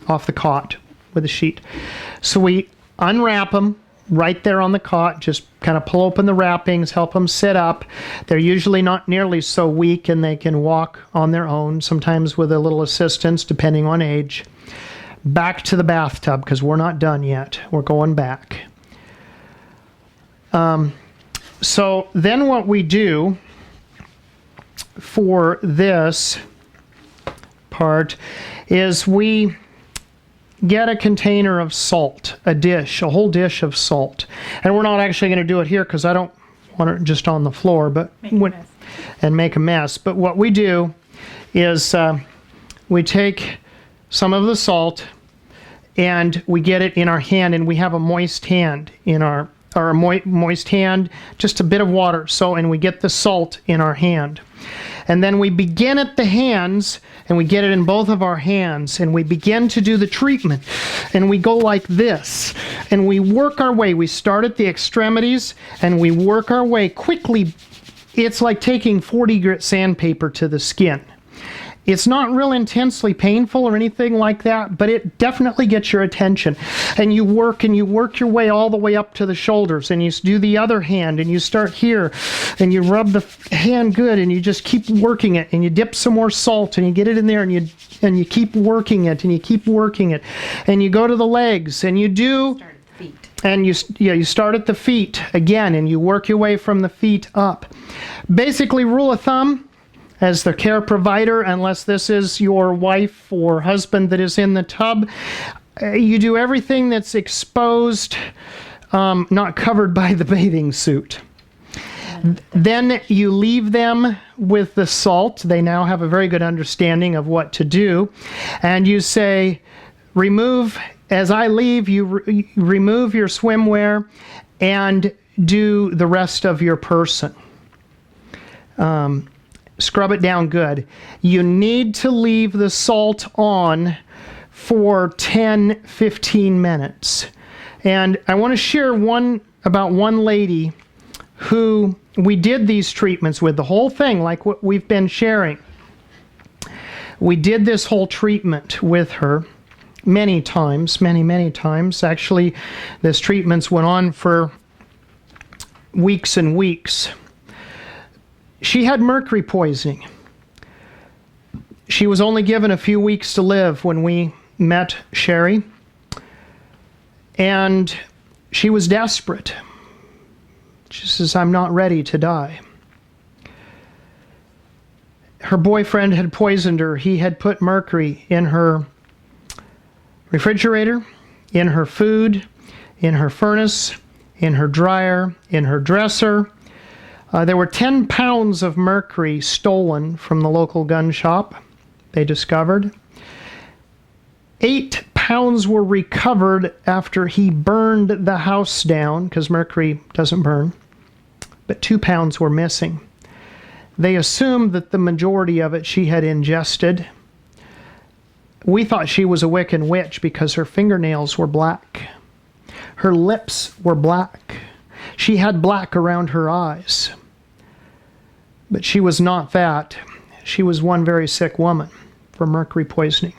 off the cot with a sheet. So we unwrap them right there on the cot, just kind of pull open the wrappings, help them sit up. They're usually not nearly so weak, and they can walk on their own, sometimes with a little assistance depending on age. Back to the bathtub, because we're not done yet. We're going back. So then what we do for this part is we get a container of salt, a whole dish of salt. And we're not actually going to do it here because I don't want it just on the floor, but make a mess. But what we do is we take some of the salt and we get it in our hand, and we have a moist hand in our or a moist hand, just a bit of water. So, and we get the salt in our hand. And then we begin at the hands, and we get it in both of our hands, and we begin to do the treatment. And we go like this, and we work our way. We start at the extremities, and we work our way quickly. It's like taking 40 grit sandpaper to the skin. It's not real intensely painful or anything like that, but it definitely gets your attention. And you work your way all the way up to the shoulders, and you do the other hand, and you start here, and you rub the hand good, and you just keep working it, and you dip some more salt, and you get it in there, and you keep working it, and you keep working it, and you go to the legs, and you do. Start at the feet. And you start at the feet again, and you work your way from the feet up. Basically, rule of thumb, as the care provider, unless this is your wife or husband that is in the tub, you do everything that's exposed, not covered by the bathing suit. Then you leave them with the salt. They now have a very good understanding of what to do. And you say, remove, as I leave, you remove your swimwear and do the rest of your person. Scrub it down good. You need to leave the salt on for 10-15 minutes. And I want to share about one lady who we did these treatments with, the whole thing, like what we've been sharing. We did this whole treatment with her many times, many times. Actually, this treatments went on for weeks and weeks. She had mercury poisoning. She was only given a few weeks to live when we met Sherry. And she was desperate. She says, I'm not ready to die. Her boyfriend had poisoned her. He had put mercury in her refrigerator, in her food, in her furnace, in her dryer, in her dresser. There were 10 pounds of mercury stolen from the local gun shop, they discovered. 8 pounds were recovered after he burned the house down, because mercury doesn't burn, but 2 pounds were missing. They assumed that the majority of it she had ingested. We thought she was a Wiccan witch because her fingernails were black. Her lips were black. She had black around her eyes. But she was not that. She was one very sick woman from mercury poisoning.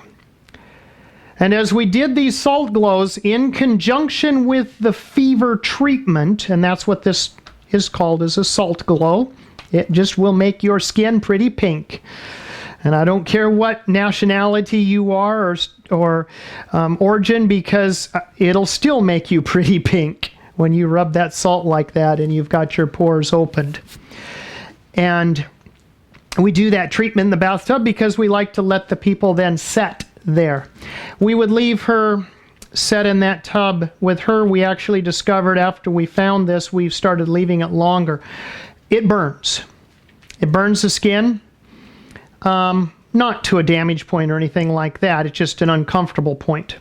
And as we did these salt glows in conjunction with the fever treatment, and that's what this is called, is a salt glow, it just will make your skin pretty pink. And I don't care what nationality you are or origin, because it'll still make you pretty pink when you rub that salt like that and you've got your pores opened. And we do that treatment in the bathtub because we like to let the people then set there. We would leave her set in that tub with her. We actually discovered after we found this, we've started leaving it longer. It burns. It burns the skin. Not to a damage point or anything like that. It's just an uncomfortable point.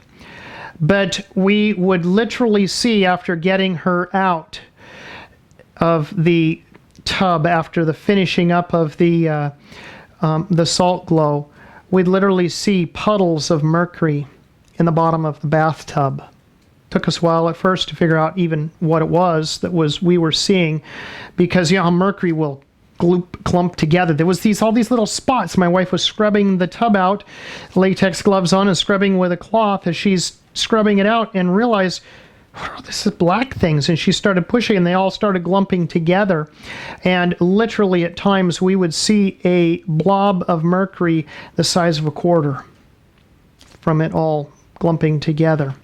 But we would literally see, after getting her out of the tub, after the finishing up of the salt glow, we'd literally see puddles of mercury in the bottom of the bathtub. Took us a while at first to figure out even what it was we were seeing, because mercury will clump together. There was all these little spots. My wife was scrubbing the tub out, latex gloves on, and scrubbing with a cloth as she's scrubbing it out, and realized, oh, this is black things. And she started pushing, and they all started glumping together. And literally at times we would see a blob of mercury the size of a quarter from it all glumping together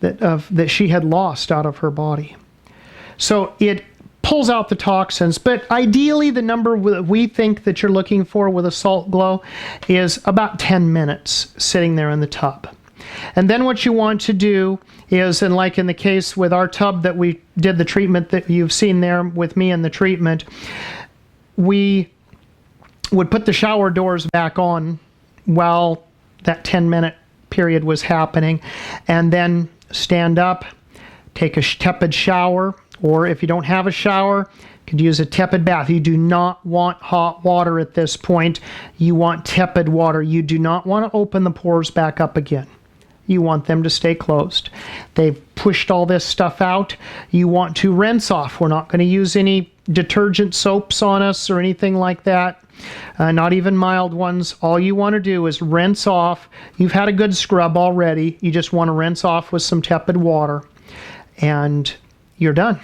that she had lost out of her body. So it pulls out the toxins, but ideally the number we think that you're looking for with a salt glow is about 10 minutes sitting there in the tub. And then what you want to do is, and like in the case with our tub that we did the treatment that you've seen there with me in the treatment, we would put the shower doors back on while that 10-minute period was happening, and then stand up, take a tepid shower, Or if you don't have a shower, you could use a tepid bath. You do not want hot water at this point. You want tepid water. You do not want to open the pores back up again. You want them to stay closed. They've pushed all this stuff out. You want to rinse off. We're not going to use any detergent soaps on us or anything like that. Not even mild ones. All you want to do is rinse off. You've had a good scrub already. You just want to rinse off with some tepid water. And you're done.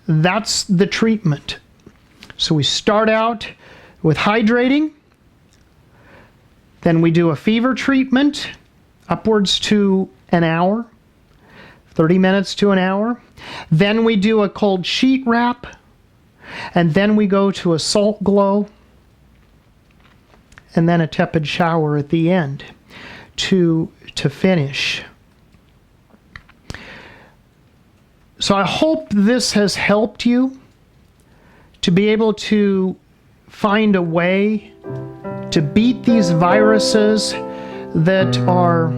That's the treatment. So we start out with hydrating. Then we do a fever treatment, upwards to an hour, 30 minutes to an hour. Then we do a cold sheet wrap. And then we go to a salt glow. And then a tepid shower at the end to finish. So I hope this has helped you to be able to find a way to beat these viruses that are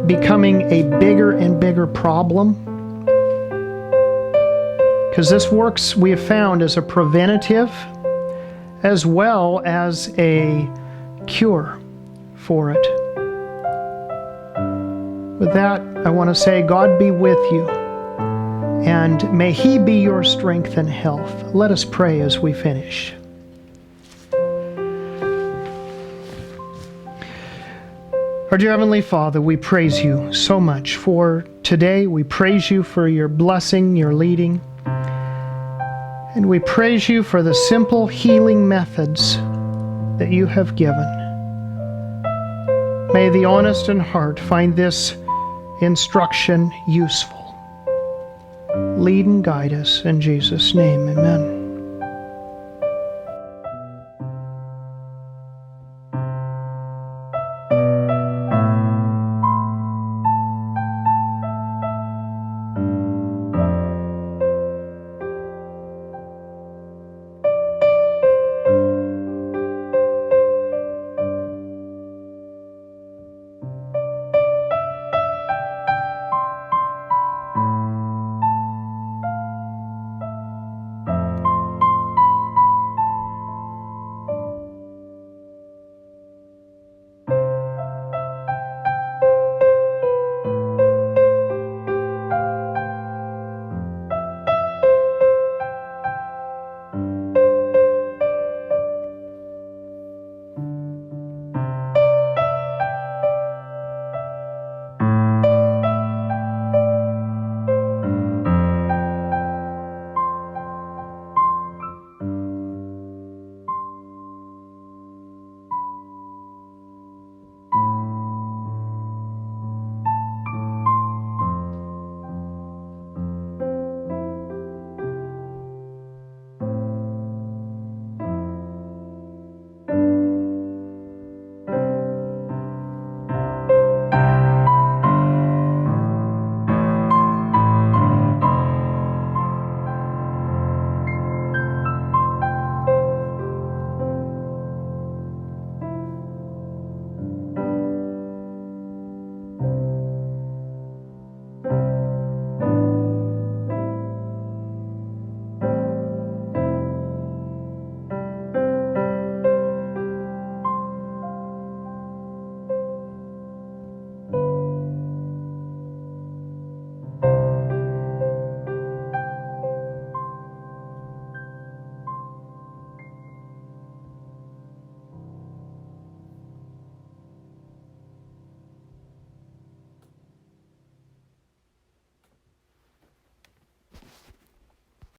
becoming a bigger and bigger problem. Because this works, we have found, as a preventative as well as a cure for it. With that, I want to say, God be with you. And may He be your strength and health. Let us pray as we finish. Our dear Heavenly Father, we praise you so much for today. We praise you for your blessing, your leading. And we praise you for the simple healing methods that you have given. May the honest in heart find this instruction useful. Lead and guide us in Jesus' name. Amen.